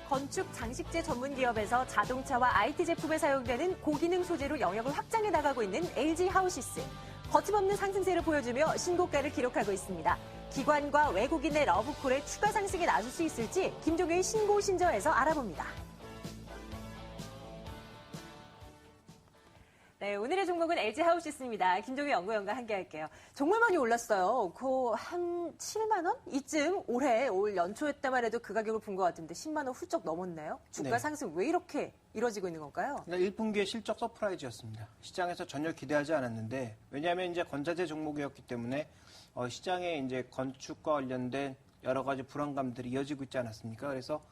건축 장식재 전문 기업에서 자동차와 IT 제품에 사용되는 고기능 소재로 영역을 확장해 나가고 있는 LG 하우시스. 거침없는 상승세를 보여주며 신고가를 기록하고 있습니다. 기관과 외국인의 러브콜에 추가 상승이 나설 수 있을지 김종효의 신고신저에서 알아봅니다. 네, 오늘의 종목은 LG 하우시스입니다. 김종효 연구원과 함께할게요. 정말 많이 올랐어요. 한 7만 원 이쯤 올 연초에 때만 해도 그 가격을 본 것 같은데 10만 원 훌쩍 넘었네요. 주가 상승 왜 이렇게 이루어지고 있는 건가요? 1분기의 실적 서프라이즈였습니다. 시장에서 전혀 기대하지 않았는데 왜냐하면 이제 건자재 종목이었기 때문에 시장에 이제 건축과 관련된 여러 가지 불안감들이 이어지고 있지 않았습니까? 그래서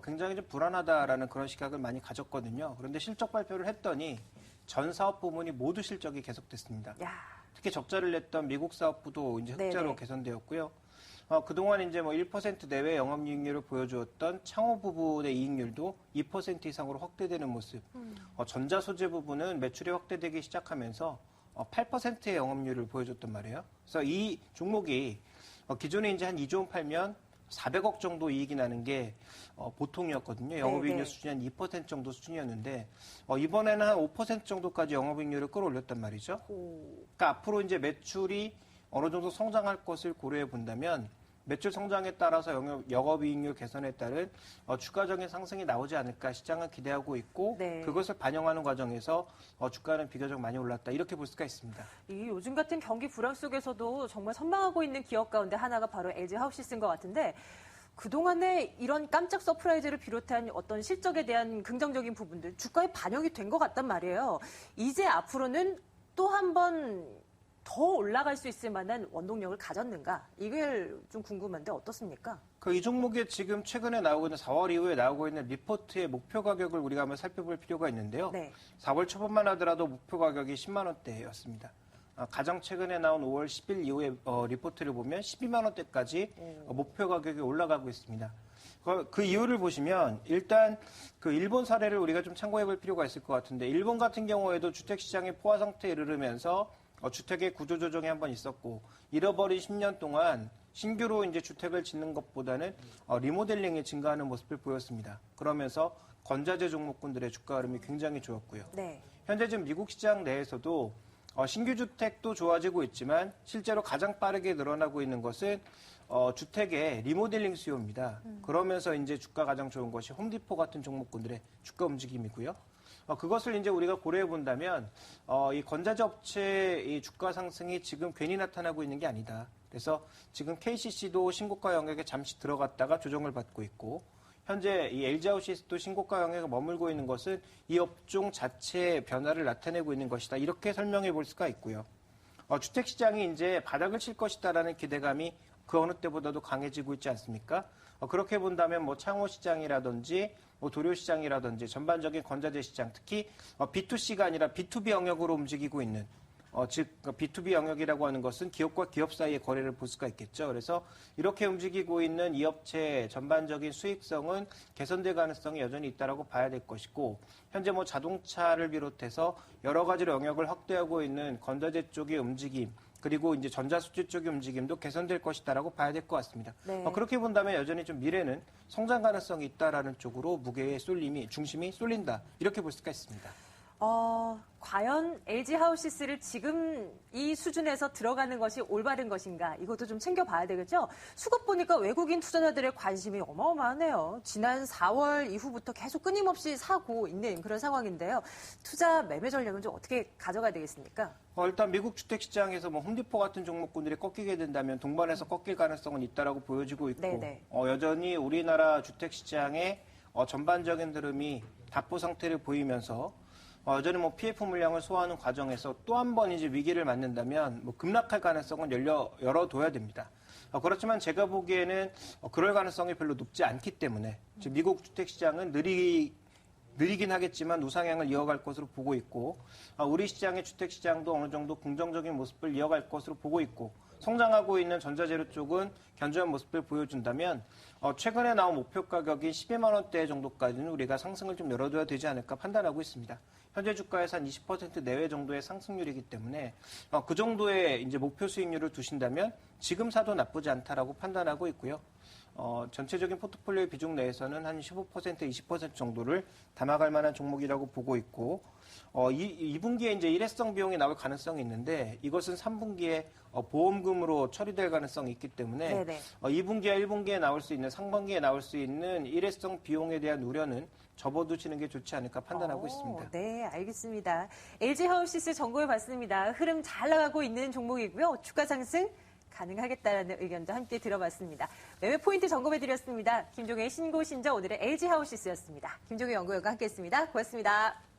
굉장히 좀 불안하다라는 그런 시각을 많이 가졌거든요. 그런데 실적 발표를 했더니 전 사업 부문이 모두 실적이 계속됐습니다. 특히 적자를 냈던 미국 사업부도 이제 흑자로 개선되었고요. 그동안 이제 1% 내외 영업이익률을 보여주었던 창호 부분의 이익률도 2% 이상으로 확대되는 모습. 전자 소재 부분은 매출이 확대되기 시작하면서 8%의 영업률을 보여줬단 말이에요. 그래서 이 종목이 기존에 이제 한 2조 원 팔면 400억 정도 이익이 나는 게 보통이었거든요. 영업이익률 수준이 한 2% 정도 수준이었는데 이번에는 한 5% 정도까지 영업이익률을 끌어올렸단 말이죠. 그러니까 앞으로 이제 매출이 어느 정도 성장할 것을 고려해 본다면 매출 성장에 따라서 영업이익률 개선에 따른 추가적인 상승이 나오지 않을까 시장은 기대하고 있고 그것을 반영하는 과정에서 주가는 비교적 많이 올랐다 이렇게 볼 수가 있습니다. 이 요즘 같은 경기 불황 속에서도 정말 선방하고 있는 기업 가운데 하나가 바로 LG 하우시스인 것 같은데 그동안에 이런 깜짝 서프라이즈를 비롯한 어떤 실적에 대한 긍정적인 부분들 주가에 반영이 된 것 같단 말이에요. 이제 앞으로는 또 한 번 더 올라갈 수 있을 만한 원동력을 가졌는가? 이걸 좀 궁금한데 어떻습니까? 이 종목에 지금 최근에 나오고 있는 4월 이후에 나오고 있는 리포트의 목표 가격을 우리가 한번 살펴볼 필요가 있는데요. 4월 초반만 하더라도 목표 가격이 10만 원대였습니다. 가장 최근에 나온 5월 10일 이후에 리포트를 보면 12만 원대까지 목표 가격이 올라가고 있습니다. 그 이유를 보시면 일단 그 일본 사례를 우리가 좀 참고해 볼 필요가 있을 것 같은데 일본 같은 경우에도 주택시장이 포화 상태에 이르면서 주택의 구조조정이 한번 있었고 잃어버린 10년 동안 신규로 이제 주택을 짓는 것보다는 리모델링이 증가하는 모습을 보였습니다. 그러면서 건자재 종목군들의 주가 흐름이 굉장히 좋았고요. 현재 지금 미국 시장 내에서도 신규 주택도 좋아지고 있지만 실제로 가장 빠르게 늘어나고 있는 것은 주택의 리모델링 수요입니다. 그러면서 이제 주가 가장 좋은 것이 홈디포 같은 종목군들의 주가 움직임이고요. 그것을 이제 우리가 고려해 본다면 이 건자재 업체의 주가 상승이 지금 괜히 나타나고 있는 게 아니다. 그래서 지금 KCC도 신고가 영역에 잠시 들어갔다가 조정을 받고 있고 현재 이 LG하우시스도 신고가 영역에 머물고 있는 것은 이 업종 자체의 변화를 나타내고 있는 것이다. 이렇게 설명해 볼 수가 있고요. 주택시장이 이제 바닥을 칠 것이다라는 기대감이 그 어느 때보다도 강해지고 있지 않습니까? 그렇게 본다면 창호시장이라든지 도료시장이라든지 전반적인 건자재 시장, 특히 B2C가 아니라 B2B 영역으로 움직이고 있는 즉 B2B 영역이라고 하는 것은 기업과 기업 사이의 거래를 볼 수가 있겠죠. 그래서 이렇게 움직이고 있는 이 업체의 전반적인 수익성은 개선될 가능성이 여전히 있다라고 봐야 될 것이고 현재 자동차를 비롯해서 여러 가지로 영역을 확대하고 있는 건자재 쪽의 움직임 그리고 이제 전자수지 쪽의 움직임도 개선될 것이다라고 봐야 될 것 같습니다. 그렇게 본다면 여전히 좀 미래는 성장 가능성이 있다라는 쪽으로 무게의 중심이 쏠린다 이렇게 볼 수가 있습니다. 과연 LG 하우시스를 지금 이 수준에서 들어가는 것이 올바른 것인가 이것도 좀 챙겨봐야 되겠죠. 수급 보니까 외국인 투자자들의 관심이 어마어마하네요. 지난 4월 이후부터 계속 끊임없이 사고 있는 그런 상황인데요. 투자 매매 전략은 좀 어떻게 가져가야 되겠습니까? 일단 미국 주택시장에서 홈디포 같은 종목군들이 꺾이게 된다면 동반해서 꺾일 가능성은 있다라고 보여지고 있고 여전히 우리나라 주택시장의 전반적인 흐름이 답보 상태를 보이면서 여전히 PF 물량을 소화하는 과정에서 또 한 번 이제 위기를 맞는다면 급락할 가능성은 열어둬야 됩니다. 그렇지만 제가 보기에는 그럴 가능성이 별로 높지 않기 때문에 지금 미국 주택시장은 느리긴 하겠지만 우상향을 이어갈 것으로 보고 있고 우리 시장의 주택시장도 어느 정도 긍정적인 모습을 이어갈 것으로 보고 있고 성장하고 있는 전자재료 쪽은 견조한 모습을 보여준다면 최근에 나온 목표 가격인 12만 원대 정도까지는 우리가 상승을 좀 열어둬야 되지 않을까 판단하고 있습니다. 현재 주가에서 한 20% 내외 정도의 상승률이기 때문에 그 정도의 이제 목표 수익률을 두신다면 지금 사도 나쁘지 않다라고 판단하고 있고요. 전체적인 포트폴리오 비중 내에서는 한 15%, 20% 정도를 담아갈 만한 종목이라고 보고 있고, 2분기에 이제 일회성 비용이 나올 가능성이 있는데 이것은 3분기에 보험금으로 처리될 가능성이 있기 때문에 2분기와 1분기에 나올 수 있는 상반기에 나올 수 있는 일회성 비용에 대한 우려는 접어두시는 게 좋지 않을까 판단하고 있습니다. 네, 알겠습니다. LG화학시스 정보를 봤습니다. 흐름 잘 나가고 있는 종목이고요. 주가 상승 가능하겠다는 의견도 함께 들어봤습니다. 매매 포인트 점검해드렸습니다. 김종의 신고신저 오늘의 LG화학시스였습니다. 김종의 연구위원과 함께했습니다. 고맙습니다.